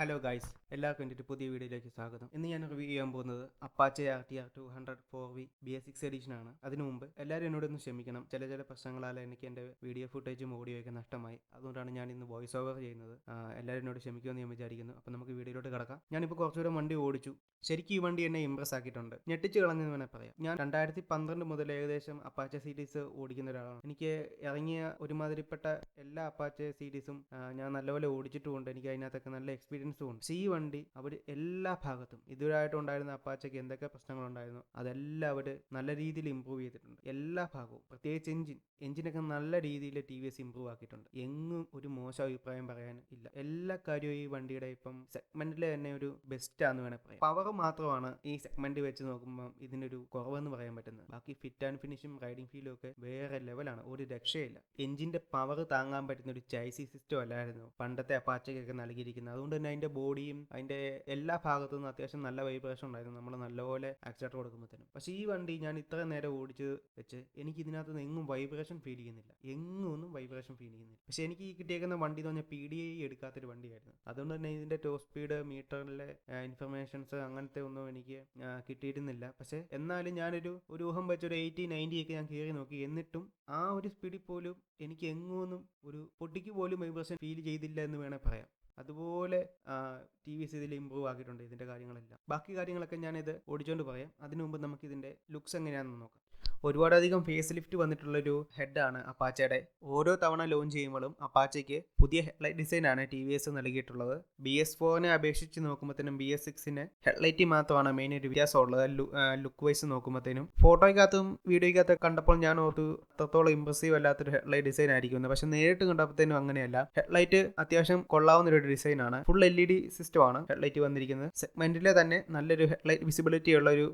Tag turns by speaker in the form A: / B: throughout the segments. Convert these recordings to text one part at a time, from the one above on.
A: Hello guys, എല്ലാവർക്കും എൻ്റെ ഒരു പുതിയ വീഡിയോയിലേക്ക് സ്വാഗതം. ഇന്ന് ഞാൻ റിവ്യൂ ചെയ്യാൻ പോകുന്നത് Apache RTR 200 4V BS6 edition ആണ്. അതിനു മുമ്പ് എല്ലാവരും എന്നോടൊന്ന് ക്ഷമിക്കണം. ചില പ്രശ്നങ്ങളാൽ എനിക്ക് എൻ്റെ വീഡിയോ ഫുട്ടേജും ഓഡിയോയൊക്കെ നഷ്ടമായി. അതുകൊണ്ടാണ് ഞാൻ ഇന്ന് വോയിസ് ഓവർ ചെയ്യുന്നത്. എല്ലാവരും എന്നോട് ക്ഷമിക്കുമെന്ന് ഞാൻ വിചാരിക്കുന്നു. അപ്പോൾ നമുക്ക് വീഡിയോയിലോട്ട് കിടക്കാം. ഞാനിപ്പോൾ കുറച്ചുകൂടെ വണ്ടി ഓടിച്ചു. ശരിക്കും ഈ വണ്ടി എന്നെ ഇമ്പ്രസ് ആക്കിയിട്ടുണ്ട്. ഞെട്ടിച്ച് കളഞ്ഞെന്ന് വേണേൽ പറയാം. ഞാൻ 2012 മുതൽ ഏകദേശം അപ്പാച്ചെ സീരീസ് ഓടിക്കുന്ന ഒരാളാണ്. എനിക്ക് ഇറങ്ങിയ ഒരുമാതിരിപ്പെട്ട എല്ലാ അപ്പാച്ചെ സീരീസും ഞാൻ നല്ലപോലെ ഓടിച്ചിട്ടുമുണ്ട്. എനിക്ക് അതിനകത്തൊക്കെ നല്ല എക്സ്പീരിയൻസും ഉണ്ട്. ഈ വണ്ടി അവർ എല്ലാ ഭാഗത്തും ഇതുവരായിട്ടുണ്ടായിരുന്ന അപ്പാച്ചയ്ക്ക് എന്തൊക്കെ പ്രശ്നങ്ങളുണ്ടായിരുന്നു അതെല്ലാം അവർ നല്ല രീതിയിൽ ഇമ്പ്രൂവ് ചെയ്തിട്ടുണ്ട്. എല്ലാ ഭാഗവും, പ്രത്യേകിച്ച് എഞ്ചിനൊക്കെ നല്ല രീതിയിൽ TVS ഇമ്പ്രൂവ് ആക്കിയിട്ടുണ്ട്. എങ്ങും ഒരു മോശം അഭിപ്രായം പറയാൻ ഇല്ല. എല്ലാ കാര്യവും ഈ വണ്ടിയുടെ ഇപ്പം സെഗ്മെന്റിൽ തന്നെ ഒരു ബെസ്റ്റ് ആണെന്ന് വേണേൽ പറയാം. പവർ മാത്രമാണ് ഈ സെഗ്മെന്റ് വെച്ച് നോക്കുമ്പോൾ ഇതിനൊരു കുറവെന്ന് പറയാൻ പറ്റുന്നത്. ബാക്കി ഫിറ്റ് ആൻഡ് ഫിനിഷും റൈഡിംഗ് ഫീലും ഒക്കെ വേറെ ലെവലാണ്. ഒരു രക്ഷയില്ല. എഞ്ചിന്റെ പവർ താങ്ങാൻ പറ്റുന്ന ഒരു ചൈസി സിസ്റ്റം അല്ലായിരുന്നു പണ്ടത്തെ അപ്പാച്ചയ്ക്കൊക്കെ നൽകിയിരിക്കുന്നത്. അതുകൊണ്ട് തന്നെ അതിന്റെ ബോഡിയും അതിന്റെ എല്ലാ ഭാഗത്തു നിന്നും അത്യാവശ്യം നല്ല വൈബ്രേഷൻ ഉണ്ടായിരുന്നു നമ്മൾ നല്ലപോലെ ആക്സിലേറ്റർ കൊടുക്കുമ്പോഴത്തേനും. പക്ഷേ ഈ വണ്ടി ഞാൻ ഇത്ര നേരം ഓടിച്ച് വെച്ച് എനിക്ക് ഇതിനകത്ത് നിന്ന് എങ്ങും വൈബ്രേഷൻ ഫീൽ ചെയ്യുന്നില്ല. എങ്ങൊന്നും വൈബ്രേഷൻ ഫീൽ ചെയ്യുന്നില്ല. പക്ഷേ എനിക്ക് ഈ കിട്ടിയേക്കുന്ന വണ്ടി എന്ന് പറഞ്ഞാൽ PDI എടുക്കാത്തൊരു വണ്ടിയായിരുന്നു. അതുകൊണ്ട് തന്നെ ഇതിന്റെ ടോപ്പ് സ്പീഡ്, മീറ്ററിലെ ഇൻഫർമേഷൻസ് അങ്ങനത്തെ ഒന്നും എനിക്ക് കിട്ടിയിരുന്നില്ല. പക്ഷേ എന്നാലും ഞാനൊരു ഊഹം വെച്ചൊരു 80-90 ഒക്കെ ഞാൻ കയറി നോക്കി. എന്നിട്ടും ആ ഒരു സ്പീഡിൽ പോലും എനിക്ക് എങ്ങൊന്നും ഒരു പൊട്ടിക്ക് പോലും വൈബ്രേഷൻ ഫീൽ ചെയ്തില്ല എന്ന് വേണേൽ പറയാം. അതുപോലെ TVS ഇതിൽ ഇമ്പ്രൂവ് ആക്കിയിട്ടുണ്ട് ഇതിൻ്റെ കാര്യങ്ങളെല്ലാം. ബാക്കി കാര്യങ്ങളൊക്കെ ഞാനിത് ഓടിച്ചുകൊണ്ട് പറയാം. അതിനു മുമ്പ് നമുക്ക് ഇതിൻ്റെ ലുക്സ് എങ്ങനെയാണെന്ന് നോക്കാം. ഒരുപാടധികം ഫേസ് ലിഫ്റ്റ് വന്നിട്ടുള്ളൊരു ഹെഡാണ് അപ്പാച്ചയുടെ. ഓരോ തവണ ലോഞ്ച് ചെയ്യുമ്പോഴും അപ്പാച്ചയ്ക്ക് പുതിയ ഹെഡ്ലൈറ്റ് ഡിസൈനാണ് TVS നൽകിയിട്ടുള്ളത്. BS4നെ അപേക്ഷിച്ച് നോക്കുമ്പോഴത്തേനും BS6ന് ഹെഡ്ലൈറ്റ് മാത്രമാണ് മെയിൻ ഒരു വ്യത്യാസമുള്ളത്. ലുക്ക് വൈസ് നോക്കുമ്പോഴത്തേനും ഫോട്ടോയ്ക്കകത്തും വീഡിയോയ്ക്കകത്തും കണ്ടപ്പോൾ ഞാൻ ഓർത്തു അത്രത്തോളം ഇമ്പ്രസീവ് അല്ലാത്തൊരു ഹെഡ്ലൈറ്റ് ഡിസൈൻ ആയിരിക്കും. പക്ഷെ നേരിട്ട് കണ്ടപ്പോഴത്തേനും അങ്ങനെയല്ല. ഹെഡ്ലൈറ്റ് അത്യാവശ്യം കൊള്ളാവുന്നൊരു ഡിസൈനാണ്. ഫുൾ LED സിസ്റ്റമാണ് ഹെഡ്ലൈറ്റ് വന്നിരിക്കുന്നത്. സെഗ്മെന്റിലെ തന്നെ നല്ലൊരു ഹെഡ്ലൈറ്റ് വിസിബിലിറ്റി ഉള്ള ഒരു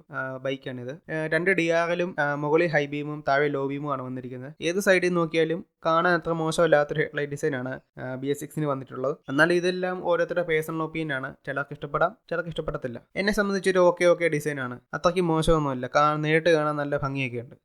A: ബൈക്കാണിത്. 2 DRLും മുകളിൽ ഹൈ ബീമും താഴെ ലോ ബീമും ആണ് വന്നിരിക്കുന്നത്. ഏത് സൈഡിൽ നോക്കിയാലും കാണാൻ അത്ര മോശമല്ലാത്തൊരു ഹെഡ്ലൈറ്റ് ഡിസൈനാണ് BS6ന് വന്നിട്ടുള്ളത്. എന്നാൽ ഇതെല്ലാം ഓരോരുത്തരുടെ പേഴ്സണൽ ഒപ്പീനിയൻ ആണ്. ചിലർക്ക് ഇഷ്ടപ്പെടാം, ചിലർക്ക് ഇഷ്ടപ്പെടത്തില്ല. എന്നെ സംബന്ധിച്ചൊരു ഓക്കെ ഡിസൈനാണ്. അത്രയ്ക്ക് മോശമൊന്നുമില്ല. നേരിട്ട് കാണാൻ നല്ല ഭംഗിയൊക്കെ ഉണ്ട്.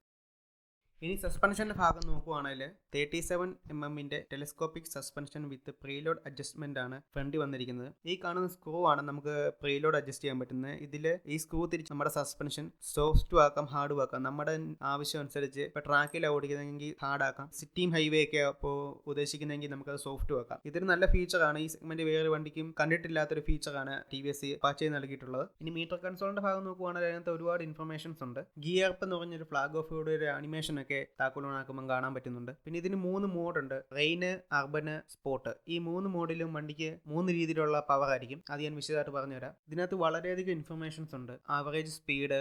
A: ഇനി സസ്പെൻഷൻ്റെ ഭാഗം നോക്കുവാണെങ്കിൽ 37mm ടെലിസ്കോപ്പിക് സസ്പെൻഷൻ വിത്ത് പ്രീലോഡ് അഡ്ജസ്റ്റ്മെന്റ് ആണ് ഫ്രണ്ടിൽ വന്നിരിക്കുന്നത്. ഈ കാണുന്ന സ്ക്രൂ ആണ് നമുക്ക് പ്രീലോഡ് അഡ്ജസ്റ്റ് ചെയ്യാൻ പറ്റുന്നത്. ഇതിൽ ഈ സ്ക്രൂ തിരിച്ച് നമ്മുടെ സസ്പെൻഷൻ സോഫ്റ്റ് ആക്കാം, ഹാർഡ് ആക്കാം. നമ്മുടെ ആവശ്യം അനുസരിച്ച് ഇപ്പോൾ ട്രാക്കിലാണ് ഓടിക്കുന്നതെങ്കിൽ ഹാർഡ് ആക്കാം, സിറ്റിയും ഹൈവേ ഒക്കെ അപ്പോൾ ഉദ്ദേശിക്കുന്നതെങ്കിൽ നമുക്കത് സോഫ്റ്റ് ആക്കാം. ഇതൊരു നല്ല ഫീച്ചറാണ്. ഈ സെഗ്മെന്റ് വേറെ വണ്ടിക്കും കണ്ടിട്ടില്ലാത്തൊരു ഫീച്ചറാണ് TVS അപ്പാച്ചെ നൽകിയിട്ടുള്ളത്. ഇനി മീറ്റർ കൺസോളിന്റെ ഭാഗം നോക്കുവാണെങ്കിൽ അതിനകത്ത് ഒരുപാട് ഇൻഫർമേഷൻസ് ഉണ്ട്. ഗിയർ അപ്പ് എന്ന് പറഞ്ഞൊരു ഫ്ലാഗ് ഓഫ് ഒരു ആനിമേഷൻ ഒക്കെ താക്കോലോണാക്കുമ്പോൾ കാണാൻ പറ്റുന്നുണ്ട്. പിന്നെ ഇതിന് 3 മോഡുണ്ട്: റെയിന്, അർബന്, സ്പോർട്ട്. ഈ 3 മോഡിലും വണ്ടിക്ക് 3 രീതിയിലുള്ള പവർ ആയിരിക്കും. അത് ഞാൻ വിശദമായിട്ട് പറഞ്ഞുതരാം. ഇതിനകത്ത് വളരെയധികം ഇൻഫർമേഷൻസ് ഉണ്ട്. Average speed,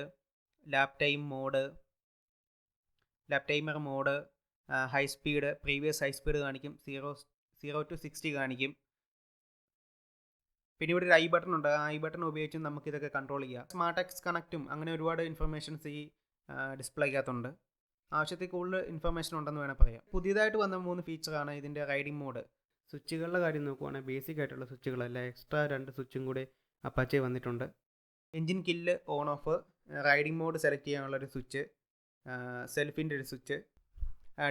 A: lap timer mode, high speed, previous high speed കാണിക്കും, 0 to 60 കാണിക്കും. പിന്നെ ഇവിടെ ഒരു ഐ ബട്ടൺ ഉണ്ട്. ആ ഐ ബട്ടൺ ഉപയോഗിച്ച് നമുക്കിതൊക്കെ കൺട്രോൾ ചെയ്യാം. സ്മാർട്ട് എക്സ് കണക്റ്റും അങ്ങനെ ഒരുപാട് ഇൻഫർമേഷൻസ് ഈ ഡിസ്പ്ലേക്കകത്തുണ്ട്. ആവശ്യത്തിൽ കൂടുതൽ ഇൻഫർമേഷൻ ഉണ്ടെന്ന് വേണം പറയാം. പുതിയതായിട്ട് വന്ന 3 ഫീച്ചറാണ് ഇതിൻ്റെ റൈഡിംഗ് മോഡ്. സ്വിച്ചുകളുടെ കാര്യം നോക്കുവാണെങ്കിൽ ബേസിക് ആയിട്ടുള്ള സ്വിച്ചുകളല്ല, എക്സ്ട്രാ 2 സ്വിച്ചും കൂടെ അപ്പാച്ചെ വന്നിട്ടുണ്ട്. Engine kill, on off, riding mode select ചെയ്യാനുള്ളൊരു സ്വിച്ച്, സെൽഫിൻ്റെ ഒരു സ്വിച്ച്,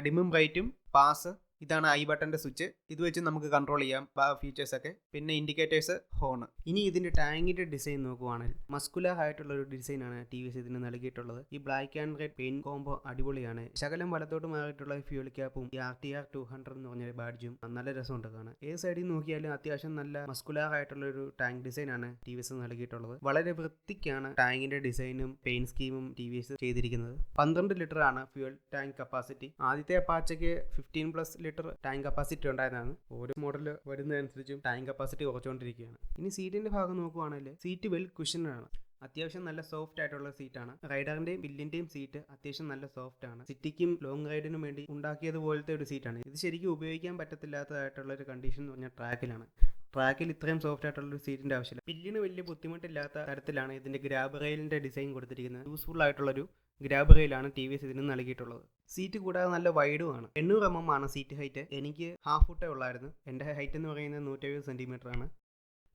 A: ഡിമും ബ്രൈറ്റും, പാസ്. ഇതാണ് ഐ ബട്ടൻ്റെ സ്വിച്ച്. ഇത് വെച്ച് നമുക്ക് കൺട്രോൾ ചെയ്യാം ഫീച്ചേഴ്സൊക്കെ. പിന്നെ ഇൻഡിക്കേറ്റേഴ്സ്, ഹോൺ. ഇനി ഇതിൻ്റെ ടാങ്കിൻ്റെ ഡിസൈൻ നോക്കുവാണെങ്കിൽ മസ്കുലർ ആയിട്ടുള്ള ഒരു ഡിസൈനാണ് TVS ഇതിന് നൽകിയിട്ടുള്ളത്. ഈ black and red paint combo അടിപൊളിയാണ്. ശകലം വലത്തോട്ട് മാറിയിട്ടുള്ള ഫ്യൂൽ ക്യാപ്പും ഈ RTR 200 എന്ന് പറഞ്ഞ ബാഡ്ജും നല്ല രസമുണ്ട് കാണാൻ. ഏത് സൈഡിൽ നോക്കിയാലും അത്യാവശ്യം നല്ല മസ്കുലർ ആയിട്ടുള്ള ഒരു ടാങ്ക് ഡിസൈനാണ് TVS നൽകിയിട്ടുള്ളത്. വളരെ വൃത്തിക്കാണ് ടാങ്കിന്റെ ഡിസൈനും പെയിന്റ് സ്കീമും TVS ചെയ്തിരിക്കുന്നത്. 12 ലിറ്റർ ആണ് ഫ്യൂൽ ടാങ്ക് കപ്പാസിറ്റി. ആദ്യത്തെ അപ്പാച്ചയ്ക്ക് 15+ ലിറ്റർ ടാങ്ക് കപ്പാസിറ്റി ഉണ്ടായതാണ്. ഓരോ മോഡൽ വരുന്നതനുസരിച്ചും ടാങ്ക് കപ്പാസിറ്റി കുറച്ചുകൊണ്ടിരിക്കുകയാണ്. ഇനി സീറ്റിന്റെ ഭാഗം നോക്കുവാണെങ്കിൽ സീറ്റ് വെൽ കുഷനാണ്. അത്യാവശ്യം നല്ല സോഫ്റ്റ് ആയിട്ടുള്ള സീറ്റാണ്. റൈഡറിന്റെയും വില്ലിന്റെയും സീറ്റ് അത്യാവശ്യം നല്ല സോഫ്റ്റ് ആണ്. സിറ്റിക്കും ലോങ് റൈഡിനും വേണ്ടി ഉണ്ടാക്കിയതുപോലത്തെ ഒരു സീറ്റാണ് ഇത്. ശരിക്കും ഉപയോഗിക്കാൻ പറ്റത്തില്ലാത്തതായിട്ടുള്ള ഒരു കണ്ടീഷൻ എന്ന് പറഞ്ഞാൽ ട്രാക്കിൽ ഇത്രയും സോഫ്റ്റ് ആയിട്ടുള്ള സീറ്റിന്റെ ആവശ്യമില്ല. പില്ലിന് വലിയ ബുദ്ധിമുട്ടില്ലാത്ത തരത്തിലാണ് ഇതിന്റെ ഗ്രാബ് റെയിലിന്റെ ഡിസൈൻ കൊടുത്തിരിക്കുന്നത്. യൂസ്ഫുൾ ആയിട്ടുള്ളൊരു ഗ്രാബ് റെയിലാണ് TVS ഇതിന് നൽകിയിട്ടുള്ളത്. സീറ്റ് കൂടാതെ നല്ല വൈഡും ആണ്. 800 mm ആണ് സീറ്റ് ഹൈറ്റ്. എനിക്ക് ഹാഫ് ഫുട്ടേ ഉള്ളായിരുന്നു. എൻ്റെ ഹൈറ്റ് എന്ന് പറയുന്നത് 170 സെന്റിമീറ്റർ ആണ്.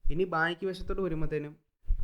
A: ഇനി ബാക്ക് വശത്തോട്ട് വരുമ്പോഴത്തേനും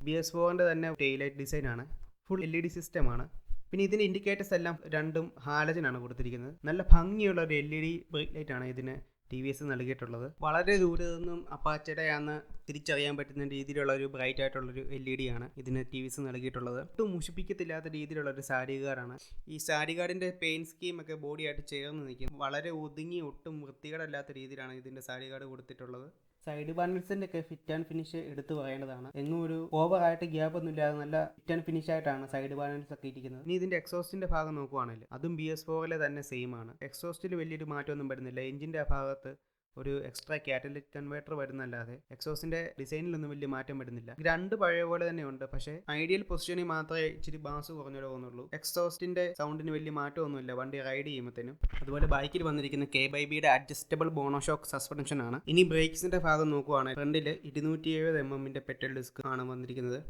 A: BS4ന്റെ തന്നെ ടെയിലൈറ്റ് ഡിസൈനാണ്. ഫുൾ LED സിസ്റ്റമാണ്. പിന്നെ ഇതിൻ്റെ ഇൻഡിക്കേറ്റേഴ്സ് എല്ലാം രണ്ടും ഹാലജൻ ആണ് കൊടുത്തിരിക്കുന്നത്. നല്ല ഭംഗിയുള്ള ഒരു LED ബ്രേക്ക് ലൈറ്റ് ആണ് ഇതിന് TVS നൽകിയിട്ടുള്ളത്. വളരെ ദൂരെ നിന്നും അപ്പാച്ചയുടെയാണെന്ന് തിരിച്ചറിയാൻ പറ്റുന്ന രീതിയിലുള്ള ഒരു ബ്രൈറ്റ് ആയിട്ടുള്ളൊരു LED ആണ് ഇതിന് TVS നൽകിയിട്ടുള്ളത്. ഒട്ടും മുഷിപ്പിക്കത്തില്ലാത്ത രീതിയിലുള്ള ഒരു സാരി ഗാർഡാണ്. ഈ സാരി ഗാർഡിൻ്റെ പെയിൻറ് സ്കീമൊക്കെ ബോഡിയായിട്ട് ചേർന്ന് നിൽക്കും. വളരെ ഒതുങ്ങി ഒട്ടും വൃത്തികേടല്ലാത്ത രീതിയിലാണ് ഇതിൻ്റെ സാരി ഗാർഡ് കൊടുത്തിട്ടുള്ളത്. സൈഡ് പാനൽസിൻ്റെ ഒക്കെ ഫിറ്റ് ആൻഡ് ഫിനിഷ് എടുത്തു പറയേണ്ടതാണ്. എങ്ങും ഒരു ഓവറായിട്ട് ഗ്യാപ്പ് ഒന്നും ഇല്ലാതെ നല്ല ഫിറ്റ് ആൻഡ് ഫിനിഷ് ആയിട്ടാണ് സൈഡ് പാനൽസ് ഒക്കെ ഇരിക്കുന്നത്. ഇനി ഇതിൻ്റെ എക്സോസ്റ്റിൻ്റെ ഭാഗം നോക്കുവാണെങ്കിൽ അതും BS4 തന്നെ സെയിം ആണ്. എക്സോസ്റ്റിൽ വലിയൊരു മാറ്റമൊന്നും വരുന്നില്ല. എഞ്ചിൻ്റെ ആ ഭാഗത്ത് ഒരു എക്സ്ട്രാ കാറ്റലിറ്റിക് കൺവേർട്ടർ വരുന്നല്ലാതെ എക്സോസിന്റെ ഡിസൈനിലൊന്നും വലിയ മാറ്റം വരുന്നില്ല. രണ്ട് പഴയ പോലെ തന്നെയുണ്ട്. പക്ഷേ ഐഡിയൽ പൊസിഷനിൽ മാത്രമേ ഇച്ചിരി ബാസ് കുറഞ്ഞു പോകുന്നുള്ളൂ. എക്സോസ്റ്റിന്റെ സൗണ്ടിന് വലിയ മാറ്റമൊന്നുമില്ല വണ്ടി റൈഡ് ചെയ്യുമ്പോഴത്തേനും. അതുപോലെ ബൈക്കിൽ വന്നിരിക്കുന്ന KBയുടെ അഡ്ജസ്റ്റബിൾ മോണോഷോക്ക് സസ്പെൻഷൻ ആണ്. ഇനി ബ്രേക്സിന്റെ ഭാഗം നോക്കുവാണെങ്കിൽ ഫ്രണ്ടിൽ 270 mm പെട്രോൾ ഡിസ്ക് ആണ് വന്നിരിക്കുന്നത്.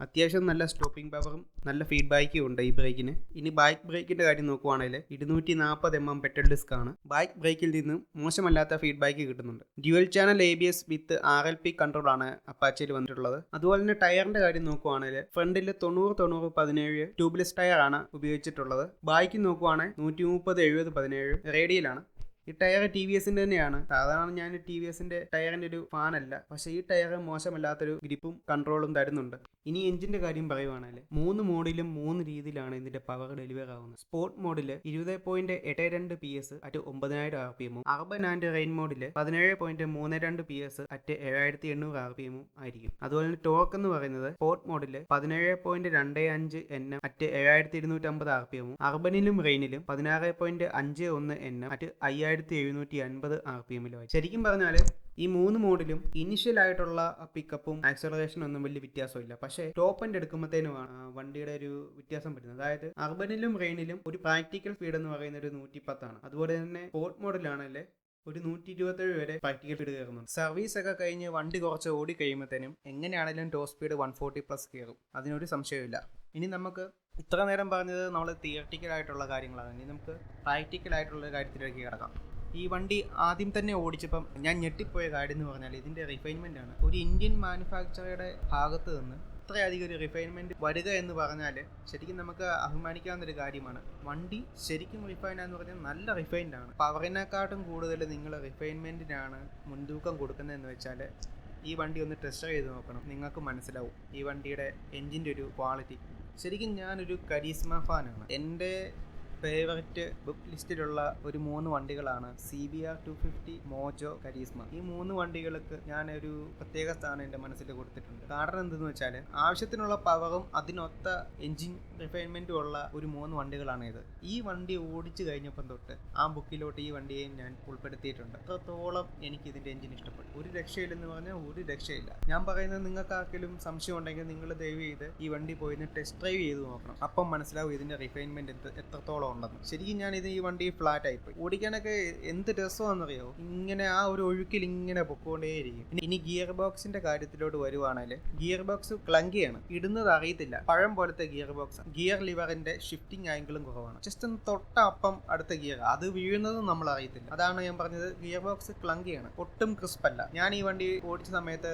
A: അത്യാവശ്യം നല്ല സ്റ്റോപ്പിംഗ് പവറും നല്ല ഫീഡ്ബാക്കും ഉണ്ട് ഈ ബ്രേക്കിന്. ഇനി ബാക്ക് ബ്രേക്കിന്റെ കാര്യം നോക്കുവാണെങ്കിൽ 240 mm പെട്രോൾ ഡിസ്ക് ആണ്. ബാക്ക് ബ്രേക്കിൽ നിന്നും മോശമല്ലാത്ത ഫീഡ്ബാക്ക് കിട്ടുന്നുണ്ട്. ഡ്യുവൽ ചാനൽ ABS വിത്ത് RLP കൺട്രോൾ ആണ് അപ്പാച്ചയിൽ വന്നിട്ടുള്ളത്. അതുപോലെ തന്നെ ടയറിന്റെ കാര്യം നോക്കുവാണെങ്കിൽ ഫ്രണ്ടിൽ 90-90-17 ട്യൂബ്ലെസ് ടയർ ആണ് ഉപയോഗിച്ചിട്ടുള്ളത്. ബാക്കിൽ നോക്കുവാണെങ്കിൽ 130-70-17 റേഡിയലാണ്. ഈ ടയർ TVSന്റെ തന്നെയാണ്. സാധാരണ ഞാൻ TVSന്റെ ടയറിന്റെ ഒരു ഫാനല്ല, പക്ഷേ ഈ ടയർ മോശമല്ലാത്തൊരു ഗ്രിപ്പും കൺട്രോളും തരുന്നുണ്ട്. ഇനി എഞ്ചിന്റെ കാര്യം പറയുവാണെങ്കിൽ 3 മോഡിലും 3 രീതിയിലാണ് ഇതിന്റെ പവർ ഡെലിവർ ആവുന്നത്. സ്പോർട്ട് മോഡിൽ 20.82 PS at 9000 RPM, urban and rain മോഡിൽ 17.32 PS അറ്റ് 7800 RPM ആയിരിക്കും. അതുപോലെ തന്നെ ടോർക്ക് എന്ന് പറയുന്നത് സ്പോർട്ട് മോഡിൽ 17.25 Nm at 7250 RPM, അർബനിലും റെയിനിലും 16.51 Nm at 5750 RPM. ശരിക്കും പറഞ്ഞാൽ ഈ 3 മോഡിലും ഇനിഷ്യൽ ആയിട്ടുള്ള പിക്കപ്പും ആക്സലറേഷനും ഒന്നും വലിയ വ്യത്യാസമില്ല. പക്ഷേ ടോപ്പ് എൻഡ് എടുക്കുമ്പോഴത്തേനുമാണ് വണ്ടിയുടെ ഒരു വ്യത്യാസം വരുന്നത്. അതായത് അർബനിലും റെയിനിലും ഒരു പ്രാക്ടിക്കൽ സ്പീഡ് എന്ന് പറയുന്നത് ഒരു 110 ആണ്. അതുപോലെ തന്നെ സ്പോർട്ട് മോഡിലാണെങ്കിൽ ഒരു 127 വരെ പ്രാക്ടിക്കൽ സ്പീഡ് കയറുന്നുണ്ട്. സർവീസ് ഒക്കെ കഴിഞ്ഞ് വണ്ടി കുറച്ച് ഓടി കഴിയുമ്പോഴത്തേനും എങ്ങനെയാണെങ്കിലും ടോപ്പ് സ്പീഡ് 140+ കയറും. അതിനൊരു സംശയമില്ല. ഇനി നമുക്ക് ഇത്ര നേരം പറഞ്ഞത് നമ്മൾ തിയററ്റിക്കൽ ആയിട്ടുള്ള കാര്യങ്ങളാണ്. ഇനി നമുക്ക് പ്രാക്ടിക്കൽ ആയിട്ടുള്ള കാര്യത്തിലേക്ക് കിടക്കാം. ഈ വണ്ടി ആദ്യം തന്നെ ഓടിച്ചപ്പം ഞാൻ ഞെട്ടിപ്പോയ കാര്യം എന്ന് പറഞ്ഞാൽ ഇതിൻ്റെ റിഫൈൻമെൻ്റ് ആണ്. ഒരു ഇന്ത്യൻ മാനുഫാക്ചറുടെ ഭാഗത്ത് നിന്ന് ഇത്രയധികം ഒരു റിഫൈൻമെൻറ്റ് വരിക എന്ന് പറഞ്ഞാൽ ശരിക്കും നമുക്ക് അഭിമാനിക്കാവുന്നൊരു കാര്യമാണ്. വണ്ടി ശരിക്കും റിഫൈൻഡ് എന്ന് പറഞ്ഞാൽ നല്ല റിഫൈൻഡ് ആണ്. പവറിനെക്കാട്ടും കൂടുതൽ നിങ്ങൾ റിഫൈൻമെൻറ്റിനാണ് മുൻതൂക്കം കൊടുക്കുന്നതെന്ന് വെച്ചാൽ ഈ വണ്ടി ഒന്ന് ടെസ്റ്റ് ചെയ്ത് നോക്കണം. നിങ്ങൾക്ക് മനസ്സിലാവും ഈ വണ്ടിയുടെ എൻജിൻ്റെ ഒരു ക്വാളിറ്റി. ശരിക്കും ഞാനൊരു കരീസ്മ ഫാനാണ്. എൻ്റെ ഫേവററ്റ് ബുക്ക് ലിസ്റ്റിലുള്ള ഒരു 3 വണ്ടികളാണ് CBR 250, മോജോ, കരീസ്മ. ഈ 3 വണ്ടികൾക്ക് ഞാനൊരു പ്രത്യേക സ്ഥാനം എൻ്റെ മനസ്സിൽ കൊടുത്തിട്ടുണ്ട്. കാരണം എന്തെന്ന് വെച്ചാൽ ആവശ്യത്തിനുള്ള പവറും അതിനൊത്ത എൻജിൻ റിഫൈൻമെൻറ്റും ഉള്ള ഒരു 3 വണ്ടികളാണ് ഇത്. ഈ വണ്ടി ഓടിച്ചു കഴിഞ്ഞപ്പം തൊട്ട് ആ ബുക്കിലോട്ട് ഈ വണ്ടിയെയും ഞാൻ ഉൾപ്പെടുത്തിയിട്ടുണ്ട്. അത്രത്തോളം എനിക്ക് ഇതിൻ്റെ എൻജിൻ ഇഷ്ടപ്പെട്ടു. ഒരു രക്ഷയില്ലെന്ന് പറഞ്ഞാൽ ഒരു രക്ഷയില്ല. ഞാൻ പറയുന്നത് നിങ്ങൾക്ക് ആർക്കെങ്കിലും സംശയം ഉണ്ടെങ്കിൽ നിങ്ങൾ ദയവ് ചെയ്ത് ഈ വണ്ടി പോയി ടെസ്റ്റ് ഡ്രൈവ് ചെയ്ത് നോക്കണം. അപ്പം മനസ്സിലാവും ഇതിൻ്റെ റിഫൈൻമെൻറ്റ് എത്രത്തോളം ഉണ്ടെന്ന്. ശരിക്കും ഞാൻ ഈ വണ്ടി ഫ്ലാറ്റ് ആയിപ്പോയി. ഓടിക്കാനൊക്കെ എന്ത് രസമാണെന്നറിയോ, ഇങ്ങനെ ആ ഒരു ഒഴുക്കിൽ ഇങ്ങനെ പൊക്കോണ്ടേയിരിക്കും. ഇനി ഗിയർ ബോക്സിന്റെ കാര്യത്തിലോട്ട് വരുവാണെങ്കിൽ ഗിയർ ബോക്സ് ക്ലങ്കിയാണ്, ഇടുന്നത് അറിയത്തില്ല. പഴം പോലത്തെ ഗിയർ ബോക്സ്. ഗിയർ ലിവറിന്റെ ഷിഫ്റ്റിംഗ് ആംഗിളും കുറവാണ്. ജസ്റ്റ് ഒന്ന് തൊട്ടപ്പം അടുത്ത ഗിയർ, അത് വീഴുന്നതും നമ്മൾ അറിയത്തില്ല. അതാണ് ഞാൻ പറഞ്ഞത്, ഗിയർ ബോക്സ് ക്ലങ്കിയാണ്, ഒട്ടും ക്രിസ്പ് അല്ല. ഞാൻ ഈ വണ്ടി ഓടിച്ച സമയത്ത്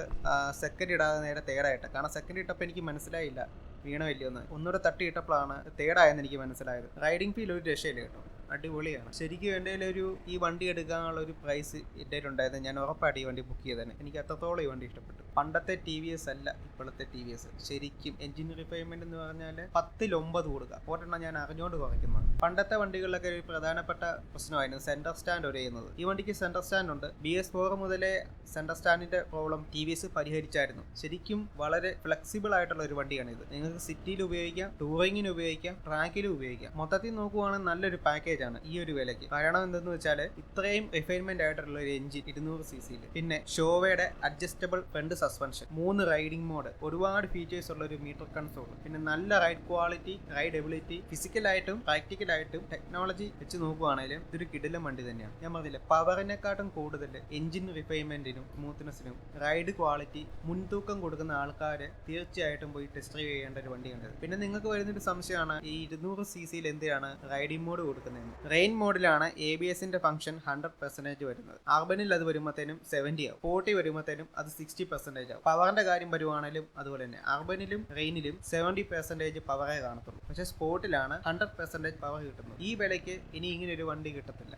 A: സെക്കൻഡ് ഇടാതെ നേരെ തേടായിട്ട്, കാരണം സെക്കൻഡ് ഇട്ടപ്പോൾ എനിക്ക് മനസ്സിലായില്ല വീണോ ഇല്ലയോന്ന്. ഒന്നുകൂടെ തട്ടിയിട്ടപ്പോഴാണ് തേടായെന്ന് എനിക്ക് മനസ്സിലായത്. റൈഡിംഗ് ഫീൽ ഒരു രക്ഷയില്ല കേട്ടോ, അടിപൊളിയാണ്. ശരിക്കും എൻ്റെ ഈ വണ്ടി എടുക്കാനുള്ള ഒരു പ്രൈസ് എൻ്റെ ഉണ്ടായത് ഞാൻ ഉറപ്പായിട്ട് ഈ വണ്ടി ബുക്ക് ചെയ്തേനെ. എനിക്ക് അത്രത്തോളം ഈ വണ്ടി ഇഷ്ടപ്പെട്ടു. പണ്ടത്തെ TVS അല്ല ഇപ്പോഴത്തെ TVS. ശരിക്കും എൻജിൻ റിഫൈൻമെന്റ് എന്ന് പറഞ്ഞാൽ 10-9 കൊടുക്കുക. ഒരെണ്ണം ഞാൻ അറിഞ്ഞുകൊണ്ട് കുറയ്ക്കുന്നതാണ്. പണ്ടത്തെ വണ്ടികളിലൊക്കെ ഒരു പ്രധാനപ്പെട്ട പ്രശ്നമായിരുന്നു സെന്റർ സ്റ്റാൻഡ് ഒരയുന്നത്. ഈ വണ്ടിക്ക് സെന്റർ സ്റ്റാൻഡ് ഉണ്ട്. BS4 മുതലേ സെന്റർ സ്റ്റാൻഡിന്റെ പ്രോബ്ലം TVS പരിഹരിച്ചായിരുന്നു. ശരിക്കും വളരെ ഫ്ലെക്സിബിൾ ആയിട്ടുള്ള ഒരു വണ്ടിയാണ് ഇത്. നിങ്ങൾക്ക് സിറ്റിയിൽ ഉപയോഗിക്കാം, ടൂറിങ്ങിന് ഉപയോഗിക്കാം, ട്രാക്കിലും ഉപയോഗിക്കാം. മൊത്തത്തിൽ നോക്കുവാണെങ്കിൽ നല്ലൊരു പാക്കേജ് ആണ് ഈ ഒരു വിലയ്ക്ക്. കാരണം എന്തെന്ന് വെച്ചാൽ ഇത്രയും റിഫൈൻമെന്റ് ആയിട്ടുള്ള ഒരു എഞ്ചിൻ 200cc, പിന്നെ ഷോവയുടെ adjustable front suspension, 3 riding mode, ഒരുപാട് ഫീച്ചേഴ്സ് ഉള്ള ഒരു മീറ്റർ കൺസോൾ, പിന്നെ നല്ല റൈഡ് ക്വാളിറ്റി, റൈഡ് എബിലിറ്റി, ഫിസിക്കലായിട്ടും പ്രാക്ടിക്കലായിട്ടും ടെക്നോളജി വെച്ച് നോക്കുവാണെങ്കിലും ഇതൊരു കിടിലൻ വണ്ടി തന്നെയാണ്. ഞാൻ പറഞ്ഞില്ല, പവറിനെക്കാട്ടും കൂടുതൽ എഞ്ചിൻ റിഫൈൻമെന്റിനും സ്മൂത്ത്നെസ്സിനും റൈഡ് ക്വാളിറ്റി മുൻതൂക്കം കൊടുക്കുന്ന ആൾക്കാര് തീർച്ചയായിട്ടും പോയി ടെസ്റ്റ് ഡ്രൈവ് ചെയ്യേണ്ട ഒരു വണ്ടിയാണ്. പിന്നെ നിങ്ങൾക്ക് വരുന്നൊരു സംശയമാണ് ഈ 200cc എന്തിനാണ് റൈഡിംഗ് മോഡ് കൊടുക്കുന്നത്. റെയിൻ മോഡിലാണ് ABSന്റെ ഫംഗ്ഷൻ 100% വരുന്നത്. അർബനിൽ അത് വരുമ്പോഴത്തേനും 70 ആവും, 40 വരുമ്പോഴത്തേനും അത് 60% ആവും. പവറിന്റെ കാര്യം വരുവാണെങ്കിലും അതുപോലെ തന്നെ അർബനിലും റെയിനിലും 70% പവറേ കാണത്തുള്ളൂ. പക്ഷെ സ്പോർട്ടിലാണ് 100% പവർ കിട്ടുന്നത്. ഈ വിലയ്ക്ക് ഇനി ഇങ്ങനെ ഒരു വണ്ടി കിട്ടത്തില്ല,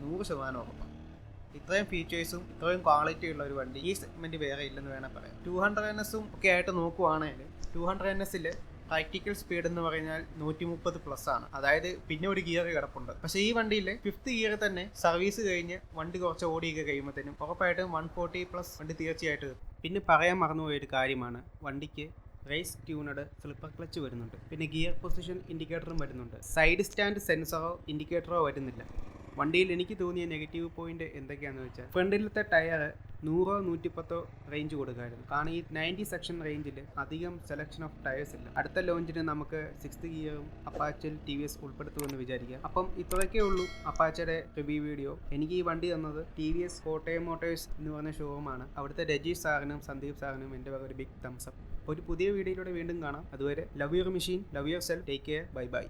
A: 100% ഉറപ്പാണ്. ഇത്രയും ഫീച്ചേഴ്സും ഇത്രയും ക്വാളിറ്റി ഉള്ള ഒരു വണ്ടി ഈ സെഗ്മെന്റ് വേറെ ഇല്ലെന്ന് വേണം പറയാം. 200NS ഒക്കെ ആയിട്ട് നോക്കുവാണെങ്കിൽ 200NS പ്രാക്ടിക്കൽ സ്പീഡ് എന്ന് പറഞ്ഞാൽ 130+ ആണ്. അതായത് പിന്നെ ഒരു ഗിയർ കിടപ്പുണ്ട്. പക്ഷേ ഈ വണ്ടിയിൽ 5th ഗിയർ തന്നെ സർവീസ് കഴിഞ്ഞ് വണ്ടി കുറച്ച് ഓടിയൊക്കെ കഴിയുമ്പോഴത്തേനും ഉറപ്പായിട്ടും 140+ വണ്ടി തീർച്ചയായിട്ടും എത്തും. പിന്നെ പറയാൻ മറന്നുപോയ ഒരു കാര്യമാണ്, വണ്ടിക്ക് റേസ് ട്യൂണഡ് സ്ലിപ്പർ ക്ലച്ച് വരുന്നുണ്ട്. പിന്നെ ഗിയർ പൊസിഷൻ ഇൻഡിക്കേറ്ററും വരുന്നുണ്ട്. സൈഡ് സ്റ്റാൻഡ് സെൻസറോ ഇൻഡിക്കേറ്ററോ വരുന്നില്ല. വണ്ടിയിൽ എനിക്ക് തോന്നിയ നെഗറ്റീവ് പോയിന്റ് എന്തൊക്കെയാണെന്ന് വെച്ചാൽ, ഫ്രണ്ടിലത്തെ ടയർ 100-110 റേഞ്ച് കൊടുക്കായിരുന്നു. കാരണം ഈ 90 സെക്ഷൻ റേഞ്ചിൽ അധികം സെലക്ഷൻ ഓഫ് ടയേഴ്സ് ഇല്ല. അടുത്ത ലോഞ്ചിന് നമുക്ക് 6th ഗിയറും അപ്പാച്ചയിൽ TVS ഉൾപ്പെടുത്തുമെന്ന് വിചാരിക്കാം. അപ്പം ഇത്രയൊക്കെ ഉള്ളൂ അപ്പാച്ചയുടെ റിവ്യൂ വീഡിയോ. എനിക്ക് ഈ വണ്ടി തന്നത് TVS കോട്ടയം മോട്ടോഴ്സ് എന്ന് പറഞ്ഞ ഷോറൂമാണ്. അവിടുത്തെ രജീഷ് സാറിനും സന്ദീപ് സാറിനും എൻ്റെ വക ഒരു ബിഗ് തംസ് അപ്പ്. ഒരു പുതിയ വീഡിയോയിലൂടെ വീണ്ടും കാണാം. അതുവരെ love your machine, love your self, take care, bye bye.